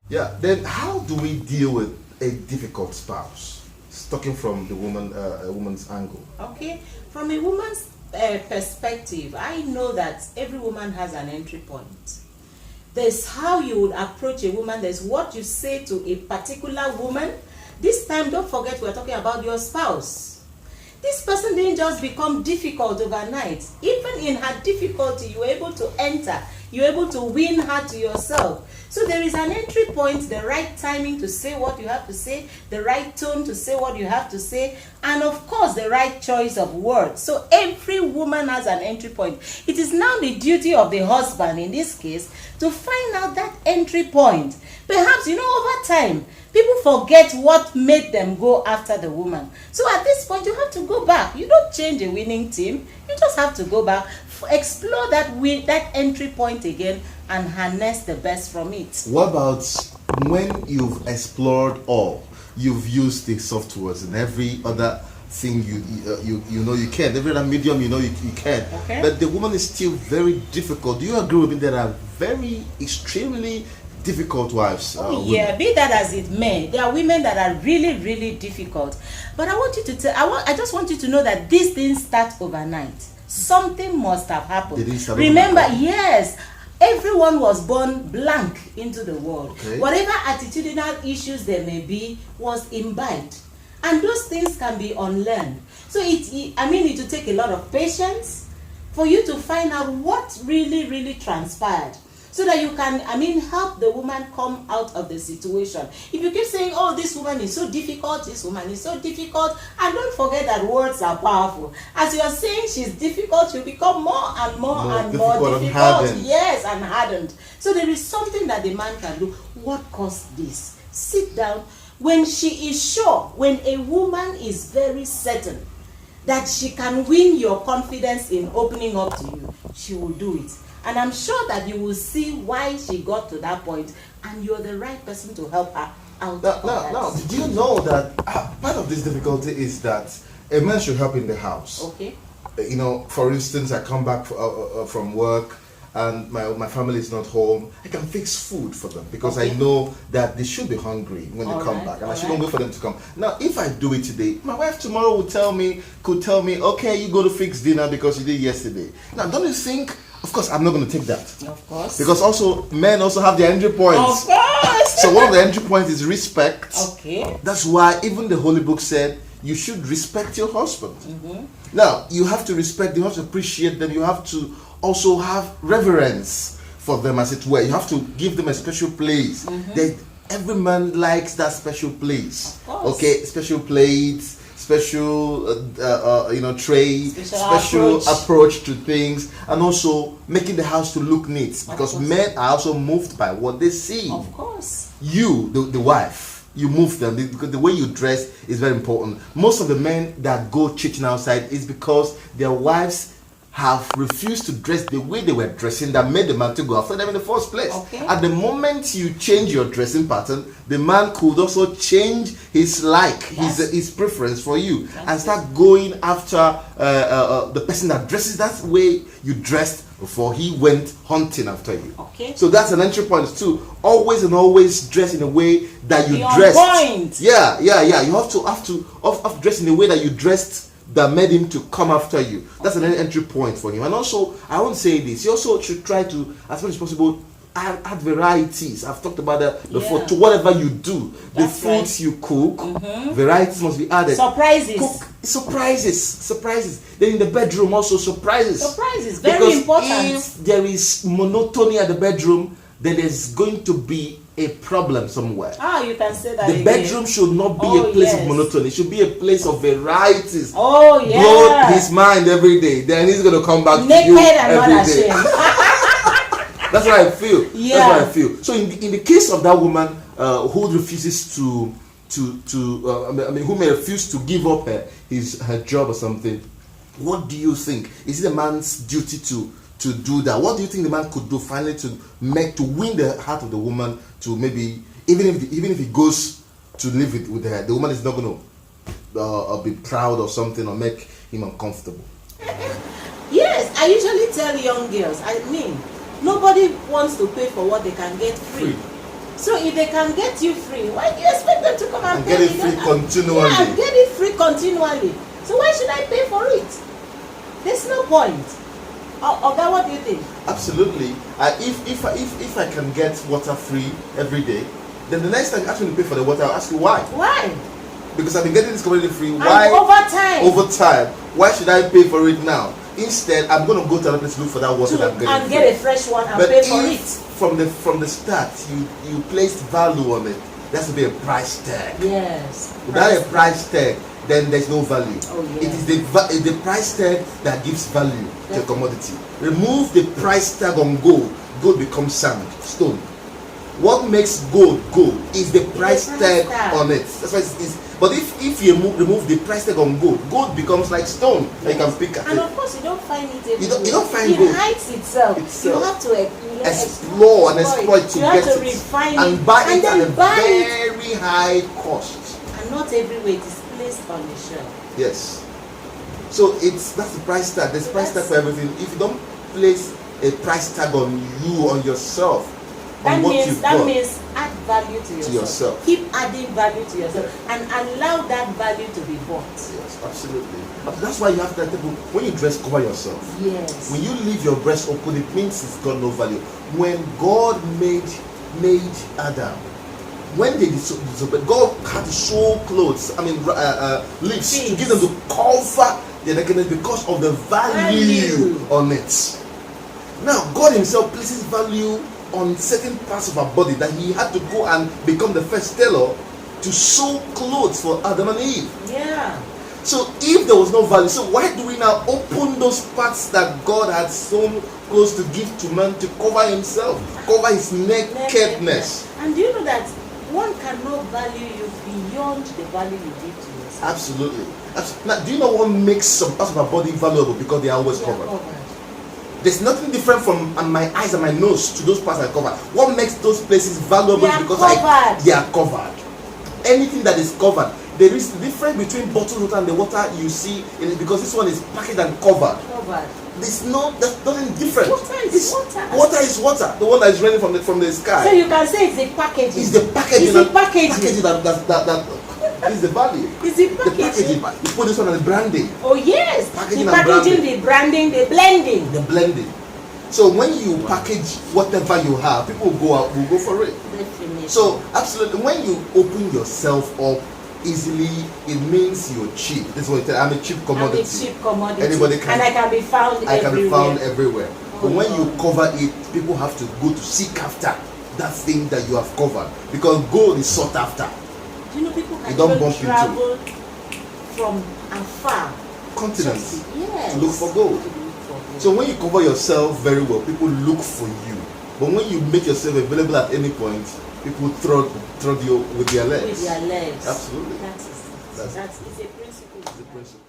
Yeah, then how do we deal with a difficult spouse? Talking from the woman, a woman's angle. Okay, from a woman's perspective, I know that every woman has an entry point. There's how you would approach a woman, there's what you say to a particular woman. This time, don't forget we're talking about your spouse. This person didn't just become difficult overnight. Even in her difficulty, you were able to enter. You're able to win her to yourself. So there is an entry point, the right timing to say what you have to say, the right tone to say what you have to say, and of course the right choice of words. So every woman has an entry point. It is now the duty of the husband in this case to find out that entry point. Perhaps, over time, people forget what made them go after the woman. So at this point, you have to go back. You don't change a winning team. You just have to go back, explore that entry point again, and harness the best from it. What about when you've explored all? You've used the softwares and every other thing you can. Every other medium you can. Okay. But the woman is still very difficult. Do you agree with me that are very extremely difficult wives? Yeah, be that as it may, there are women that are really, really difficult. But I want you to I just want you to know that this didn't start overnight. Something must have happened. Remember, yes, everyone was born blank into the world. Okay. Whatever attitudinal issues there may be was imbibed. And those things can be unlearned. So it will take a lot of patience for you to find out what really, really transpired, so that you can, help the woman come out of the situation. If you keep saying, oh, this woman is so difficult, this woman is so difficult, and don't forget that words are powerful. As you are saying she's difficult, she'll become more and more difficult. Yes, and hardened. So there is something that the man can do. What caused this? Sit down. When she is sure, when a woman is very certain that she can win your confidence in opening up to you, she will do it. And I'm sure that you will see why she got to that point, and you're the right person to help her out. Now, did you know that part of this difficulty is that a man should help in the house? Okay. For instance, I come back from work and my family is not home. I can fix food for them because I know that they should be hungry when they come back, and I shouldn't wait for them to come. Now, if I do it today, my wife tomorrow could tell me, okay, you go to fix dinner because you did yesterday. Now, don't you think? Of course, I'm not going to take that. Of course. Because also, men also have their entry points. Of course. So one of the entry points is respect. Okay. That's why even the Holy Book said you should respect your husband. Mm-hmm. Now, you have to respect them, you have to appreciate them, you have to also have reverence for them, as it were. You have to give them a special place. Mm-hmm. Every man likes that special place. Of course. Okay, special plates, special tray, special approach to things, and also making the house to look neat, because men are also moved by what they see. Of course. You, the wife, you move them because the way you dress is very important. Most of the men that go cheating outside is because their wives have refused to dress the way they were dressing that made the man to go after them in the first place. Okay. At the moment you change your dressing pattern, the man could also change his his preference for you, and start going after the person that dresses that way you dressed before he went hunting after you. Okay. So that's an entry point too. Always dress in a way that you Be dressed. on point. Yeah. You have to dress in a way that you dressed that made him to come after you. That's an entry point for him. And also, I won't say this, you also should try to, as much as possible, add varieties. I've talked about that before. To whatever you do, That's the foods you cook, varieties must be added. Surprises. Then in the bedroom also surprises. Very important. If there is monotony at the bedroom, then there's going to be a problem somewhere. You can say that. The bedroom should not be a place of monotony. It should be a place of varieties. Oh yeah. Blow his mind every day. Then he's going to come back naked to you and every not day. That's what I feel. Yeah. That's what I feel. So in the case of that woman who refuses who may refuse to give up her job or something, what do you think? Is it a man's duty to do that? What do you think the man could do finally to win the heart of the woman, to maybe even if he goes to live with her, the woman is not going to be proud or something or make him uncomfortable? Yeah, Yes, I usually tell young girls, nobody wants to pay for what they can get free. So if they can get you free, why do you expect them to come and get it free continually? Yeah, get it free continually. So why should I pay for it? There's no point. Oga, what do you think? Absolutely. If I can get water free every day, then the next time you ask me to pay for the water, I'll ask you why. Why? Because I've been getting this commodity free. And Why? over time. Why should I pay for it now? Instead, I'm going to go to another place to look for that water that I'm getting and get a fresh one and pay for it. From the start you placed value on it, there has to be a price tag. Yes. Without a price tag, then there's no value. Oh, yeah. It is the price tag that gives value to a commodity. Remove the price tag on gold, gold becomes sand, stone. What makes gold gold is the price tag on it. That's why it's. But if you remove the price tag on gold, gold becomes like stone that you can pick at. And of course, you don't find it everywhere. You don't find gold. It hides itself. You have to explore and exploit to get it. Refine and buy it at a very high cost. And not everywhere it is placed on the shelf. Yes. So that's the price tag. There's price tag for everything. If you don't place a price tag on you, on yourself, that means add value to yourself. Keep adding value to yourself and allow that value to be bought. Yes, absolutely. That's why you have to tell people, when you dress, cover yourself. Yes. When you leave your breast open, it means it's got no value. When God made Adam, when they disobeyed, God had to sew clothes, leaves to give them to cover their nakedness because of the value on it. Now, God Himself places value on certain parts of our body that He had to go and become the first tailor to sew clothes for Adam and Eve. Yeah. So if there was no value, so why do we now open those parts that God had sewn clothes to give to man to cover himself, cover his nakedness? And do you know that one cannot value you beyond the value you give to yourself? Absolutely. Now, do you know what makes some parts of our body valuable? Because they are always covered. There's nothing different from my eyes and my nose to those parts I cover. What makes those places valuable? Because they are covered. Anything that is covered. There is the difference between bottled water and the water you see in it, because this one is packaged and covered. There's nothing different. Water is water. Water is water. The one that is raining from the sky. So you can say it's the packaging. It's the packaging. It's the packaging. That is the value. It's the packaging. You put this one on the branding. Oh yes. Packaging the packaging, the branding, the blending. The blending. So when you package whatever you have, people will go for it. Definitely. So absolutely, when you open yourself up easily, it means you're cheap. This is what you tell. I'm a cheap commodity. I'm a cheap commodity. Anybody can. And I can be found everywhere. But when you cover it, people have to go to seek after that thing that you have covered, because gold is sought after. Do you know people can travel from afar continents to look for gold? So when you cover yourself very well, people look for you. But when you make yourself available at any point, people throw you with their legs. With their legs. Absolutely. That's a principle. It's a principle.